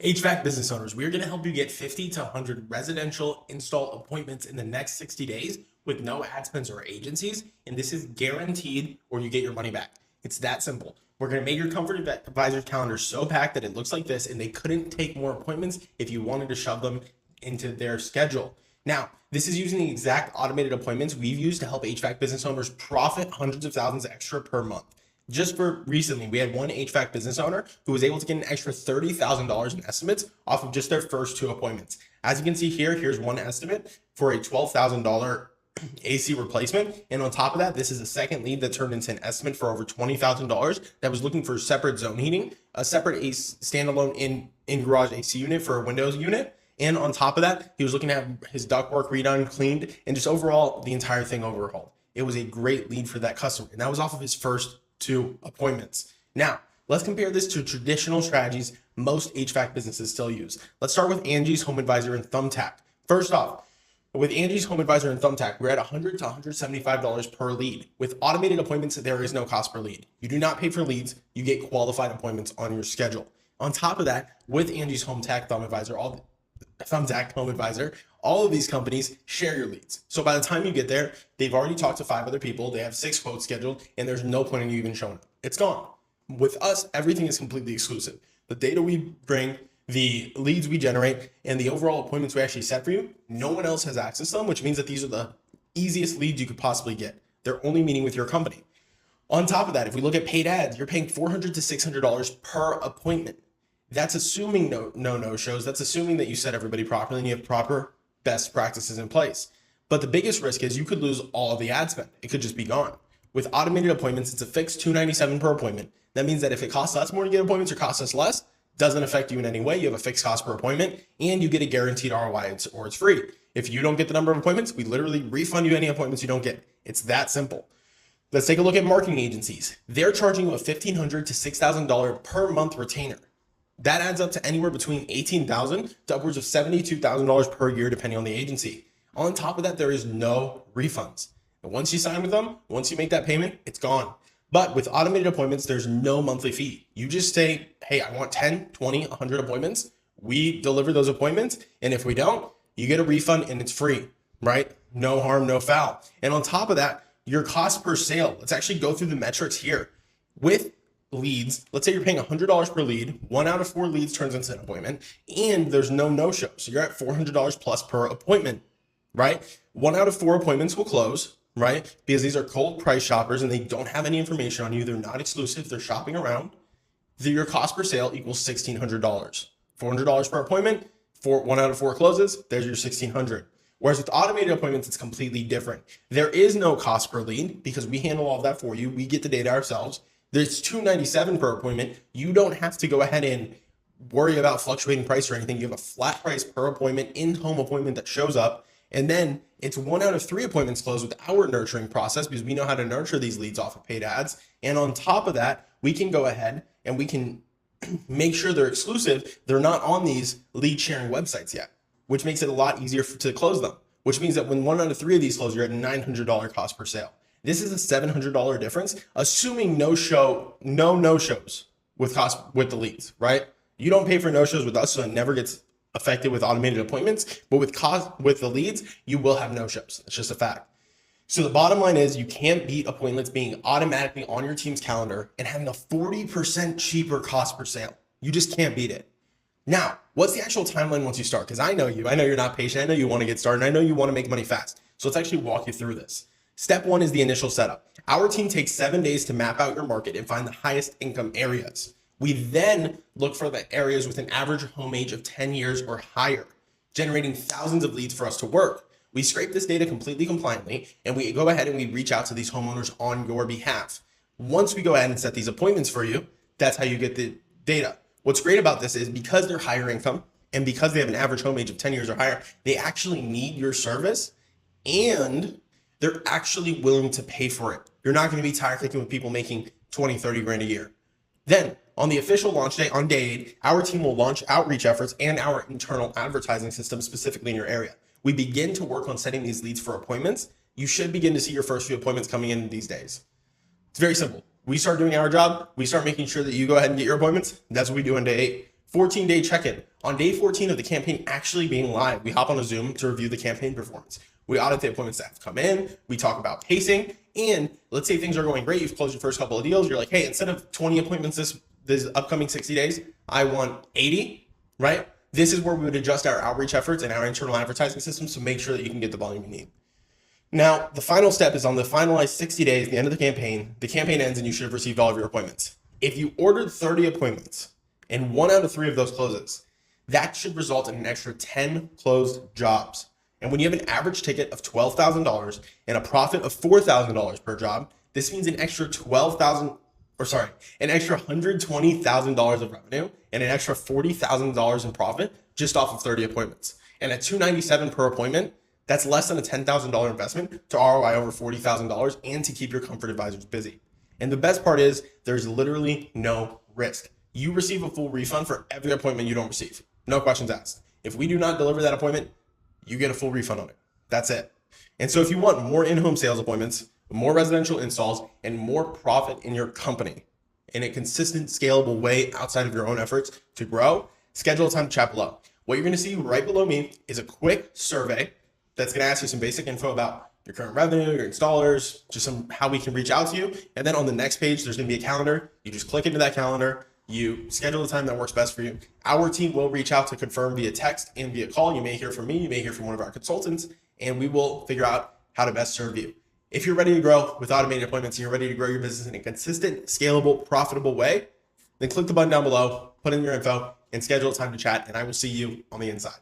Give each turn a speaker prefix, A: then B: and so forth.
A: HVAC business owners, we're going to help you get 50 to 100 residential install appointments in the next 60 days with no ad spends or agencies. And this is guaranteed or you get your money back. It's that simple. We're going to make your Comfort Advisor's calendar so packed that it looks like this, and they couldn't take more appointments if you wanted to shove them into their schedule. Now, this is using the exact automated appointments we've used to help HVAC business owners profit hundreds of thousands extra per month. Just for recently, we had one HVAC business owner who was able to get an extra $30,000 in estimates off of just their first two appointments. As you can see here, here's one estimate for a $12,000 AC replacement. And on top of that, this is a second lead that turned into an estimate for over $20,000 that was looking for separate zone heating, a separate standalone in-garage AC unit for a Windows unit. And on top of that, he was looking to have his ductwork redone, cleaned, and just overall the entire thing overhauled. It was a great lead for that customer. And that was off of his first two appointments. Now, let's compare this to traditional strategies most HVAC businesses still use. Let's start with Angie's Home Advisor and Thumbtack. First off, with Angie's Home Advisor and Thumbtack, we're at $100 to $175 per lead. With automated appointments, there is no cost per lead. You do not pay for leads, you get qualified appointments on your schedule. On top of that, with Angie's Thumbtack Home Advisor, all of these companies share your leads. So by the time you get there, they've already talked to 5 other people, they have 6 quotes scheduled, and there's no point in you even showing up. It's gone. With us, everything is completely exclusive. The data we bring, the leads we generate, and the overall appointments we actually set for you, no one else has access to them, which means that these are the easiest leads you could possibly get. They're only meeting with your company. On top of that, if we look at paid ads, you're paying $400 to $600 per appointment. That's assuming no shows. That's assuming that you set everybody properly and you have proper best practices in place. But the biggest risk is you could lose all of the ad spend. It could just be gone. With automated appointments, it's a fixed $297 per appointment. That means that if it costs us more to get appointments or costs us less, doesn't affect you in any way. You have a fixed cost per appointment and you get a guaranteed ROI or it's free. If you don't get the number of appointments, we literally refund you any appointments you don't get. It's that simple. Let's take a look at marketing agencies. They're charging you a $1,500 to $6,000 per month retainer. That adds up to anywhere between $18,000 to upwards of $72,000 per year, depending on the agency. On top of that, there is no refunds. And once you sign with them, once you make that payment, it's gone. But with automated appointments, there's no monthly fee. You just say, hey, I want 10, 20, 100 appointments. We deliver those appointments. And if we don't, you get a refund and it's free, right? No harm, no foul. And on top of that, your cost per sale, let's actually go through the metrics here. With leads, let's say you're paying $100 per lead, 1 out of 4 leads turns into an appointment, and there's no-show. So you're at $400 plus per appointment, right? 1 out of 4 appointments will close, right? Because these are cold price shoppers and they don't have any information on you. They're not exclusive. They're shopping around. Your cost per sale equals $1,600. $400 per appointment, 1 out of 4 closes, there's your $1,600. Whereas with automated appointments, it's completely different. There is no cost per lead because we handle all of that for you. We get the data ourselves. There's $297 per appointment. You don't have to go ahead and worry about fluctuating price or anything. You have a flat price per appointment, in-home appointment that shows up. And then it's 1 out of 3 appointments closed with our nurturing process because we know how to nurture these leads off of paid ads. And on top of that, we can go ahead and we can make sure they're exclusive. They're not on these lead sharing websites yet, which makes it a lot easier to close them, which means that when 1 out of 3 of these close, you're at a $900 cost per sale. This is a $700 difference, assuming no shows with the leads, right? You don't pay for no-shows with us, so it never gets affected with automated appointments. But with the leads, you will have no-shows. It's just a fact. So the bottom line is you can't beat appointments being automatically on your team's calendar and having a 40% cheaper cost per sale. You just can't beat it. Now, what's the actual timeline once you start? Because I know you're not patient. I know you want to get started. I know you want to make money fast. So let's actually walk you through this. Step 1 is the initial setup. Our team takes 7 days to map out your market and find the highest income areas. We then look for the areas with an average home age of 10 years or higher, generating thousands of leads for us to work. We scrape this data completely compliantly, and we go ahead and we reach out to these homeowners on your behalf. Once we go ahead and set these appointments for you, that's how you get the data. What's great about this is because they're higher income and because they have an average home age of 10 years or higher, they actually need your service and they're actually willing to pay for it. You're not going to be tire kicking with people making 20, 30 grand a year. Then on the official launch day, on day 8, our team will launch outreach efforts and our internal advertising system specifically in your area. We begin to work on setting these leads for appointments. You should begin to see your first few appointments coming in these days. It's very simple. We start doing our job. We start making sure that you go ahead and get your appointments. That's what we do on day 8. 14-day check-in. On day 14 of the campaign actually being live, we hop on a Zoom to review the campaign performance. We audit the appointments that have come in. We talk about pacing. And let's say things are going great. You've closed your first couple of deals. You're like, hey, instead of 20 appointments this upcoming 60 days, I want 80, right? This is where we would adjust our outreach efforts and our internal advertising systems to make sure that you can get the volume you need. Now, the final step is on the finalized 60 days, the end of the campaign ends and you should have received all of your appointments. If you ordered 30 appointments and 1 out of 3 of those closes, that should result in an extra 10 closed jobs. And when you have an average ticket of $12,000 and a profit of $4,000 per job, this means an extra $120,000 of revenue and an extra $40,000 in profit just off of 30 appointments. And at $297 per appointment, that's less than a $10,000 investment to ROI over $40,000 and to keep your comfort advisors busy. And the best part is there's literally no risk. You receive a full refund for every appointment you don't receive. No questions asked. If we do not deliver that appointment, you get a full refund on it. That's it. And so if you want more in-home sales appointments, more residential installs, and more profit in your company in a consistent, scalable way outside of your own efforts to grow, schedule a time to chat below. What you're going to see right below me is a quick survey that's going to ask you some basic info about your current revenue, your installers, just how we can reach out to you. And then on the next page, there's going to be a calendar. You just click into that calendar. You schedule the time that works best for you. Our team will reach out to confirm via text and via call. You may hear from me, you may hear from one of our consultants, and we will figure out how to best serve you. If you're ready to grow with automated appointments and you're ready to grow your business in a consistent, scalable, profitable way, then click the button down below, put in your info, and schedule a time to chat, and I will see you on the inside.